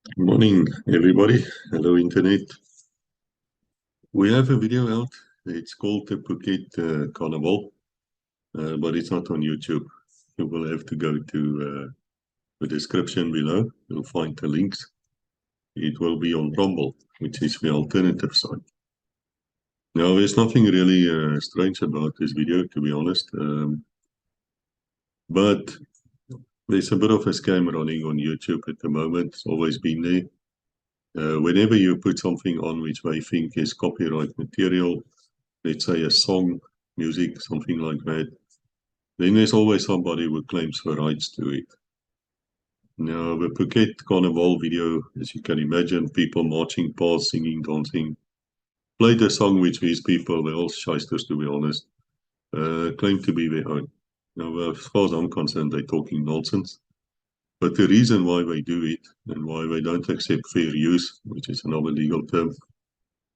Good morning, everybody. Hello, Internet. We have a video out. It's called the Phuket Carnival, but it's not on YouTube. You will have to go to the description below. You'll find the links. It will be on Rumble, which is the alternative site. Now, there's nothing really strange about this video, to be honest. But there's a bit of a scam running on YouTube at the moment. It's always been there. Whenever you put something on which they think is copyright material, let's say a song, music, something like that, then there's always somebody who claims the rights to it. Now, the Phuket Carnival video, as you can imagine, people marching past, singing, dancing, played a song which these people, they're all shysters to be honest, claim to be their own. Now, as far as I'm concerned, they're talking nonsense. But the reason why they do it and why they don't accept fair use, which is another legal term,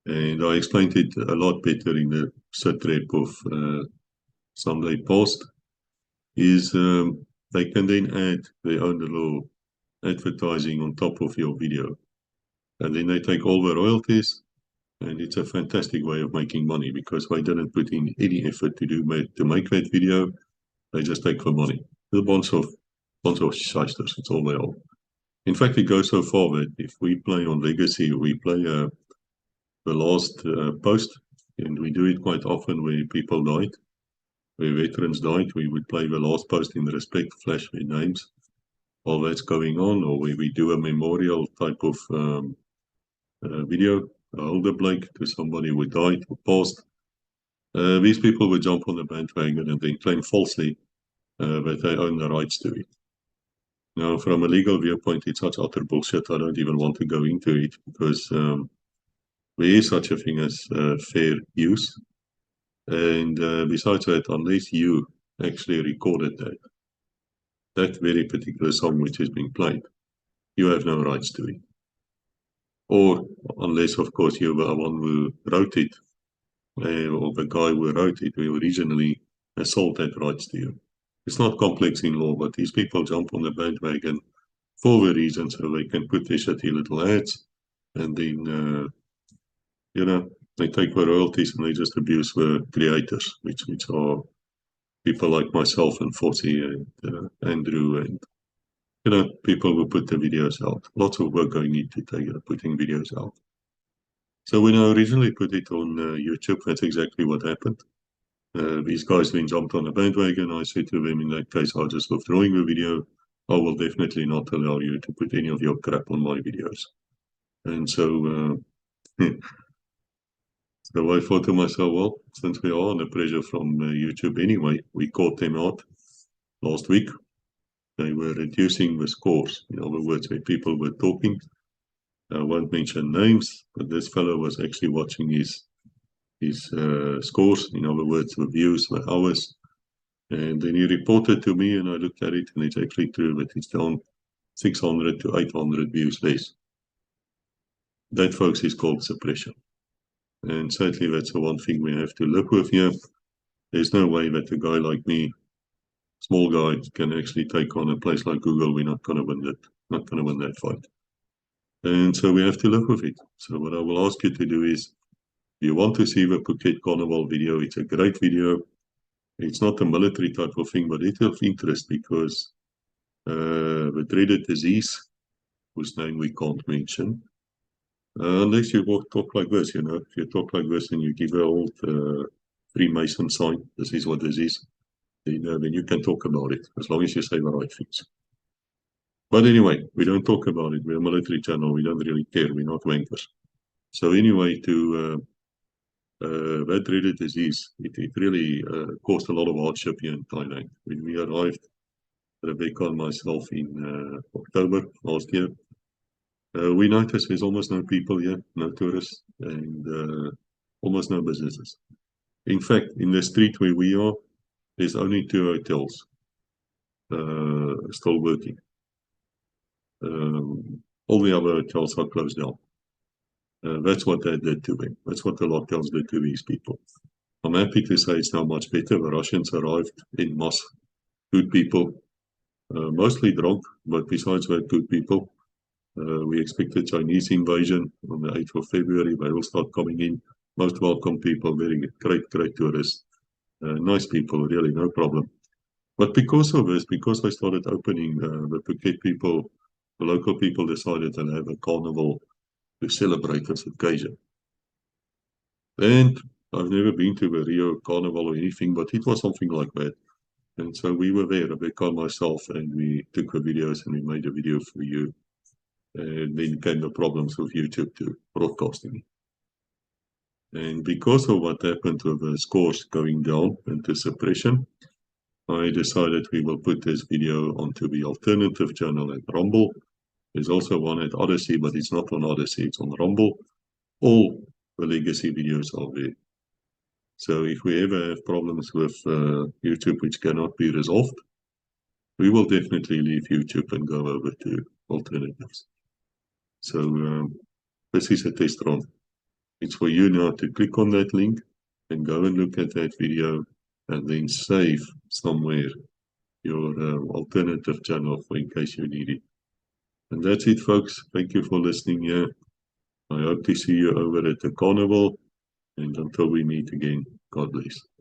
and I explained it a lot better in the sit rep of Sunday Post, is they can then add their own little advertising on top of your video. And then they take all the royalties, and it's a fantastic way of making money because they didn't put in any effort to make that video. They just take the money. There's a bunch of shysters, it's all they are. In fact, it goes so far that if we play on Legacy, we play the last post, and we do it quite often where people died, where veterans died. We would play the last post in respect, flash their names, all that's going on, or where we do a memorial type of video, a older Blake to somebody who died or passed. These people would jump on the bandwagon and then claim falsely that they own the rights to it. Now, from a legal viewpoint, it's such utter bullshit. I don't even want to go into it because there is such a thing as fair use. And besides that, unless you actually recorded that very particular song which is being played, you have no rights to it. Or unless, of course, you're the one who wrote it, or the guy who wrote it, who originally sold that rights to you. It's not complex in law, but these people jump on the bandwagon for the reason so they can put their shitty little ads, and then, they take the royalties and they just abuse the creators, which are people like myself and Fossey and Andrew and people who put the videos out. Lots of work going into putting videos out. So when I originally put it on YouTube, that's exactly what happened. These guys then jumped on the bandwagon. I said to them, in that case, I'll just withdrawing the video. I will definitely not allow you to put any of your crap on my videos. And so, so I thought to myself, well, since we are under pressure from YouTube anyway, we caught them out last week. They were reducing the scores. In other words, where people were talking. I won't mention names, but this fellow was actually watching his scores. In other words, the views, the hours. And then he reported to me, and I looked at it, and it's actually true that it's down 600 to 800 views less. That, folks, is called suppression. And sadly, that's the one thing we have to live with here. There's no way that a guy like me, small guy, can actually take on a place like Google. We're not going to win that. Not going to win that fight. And so we have to live with it. So what I will ask you to do is, if you want to see the Phuket Carnival video, it's a great video. It's not a military type of thing, but it's of interest because the dreaded disease, whose name we can't mention, unless you talk like this, if you talk like this and you give an old Freemason sign, this is what this is, then you can talk about it, as long as you say the right things. But anyway, we don't talk about it. We're a military channel. We don't really care. We're not wankers. So anyway, that dreaded disease, it really caused a lot of hardship here in Thailand. When we arrived, Rebecca and myself, in October last year, we noticed there's almost no people here, no tourists, and almost no businesses. In fact, in the street where we are, there's only 2 hotels still working. All the other hotels are closed down. That's what they did to them. That's what the lockdowns did to these people. I'm happy to say it's now much better. The Russians arrived in mass, good people, mostly drunk, but besides that, good people. We expect a Chinese invasion on the 8th of February. They will start coming in. Most welcome people, very great tourists. Nice people, really, no problem. But because of this, because they started opening, the Phuket people, the local people decided to have a carnival to celebrate this occasion. And I've never been to a Rio Carnival or anything, but it was something like that. And so we were there, Rebecca and myself, and we took the videos and we made a video for you. And then came the problems with YouTube to broadcasting. And because of what happened with the scores going down into suppression, I decided we will put this video onto the alternative channel at Rumble. There's also one at Odyssey, but it's not on Odyssey, it's on Rumble. All the legacy videos are there. So if we ever have problems with YouTube which cannot be resolved, we will definitely leave YouTube and go over to alternatives. So this is a test run. It's for you now to click on that link and go and look at that video and then save somewhere your alternative channel for in case you need it. And that's it, folks. Thank you for listening here. I hope to see you over at the Carnival. And until we meet again, God bless.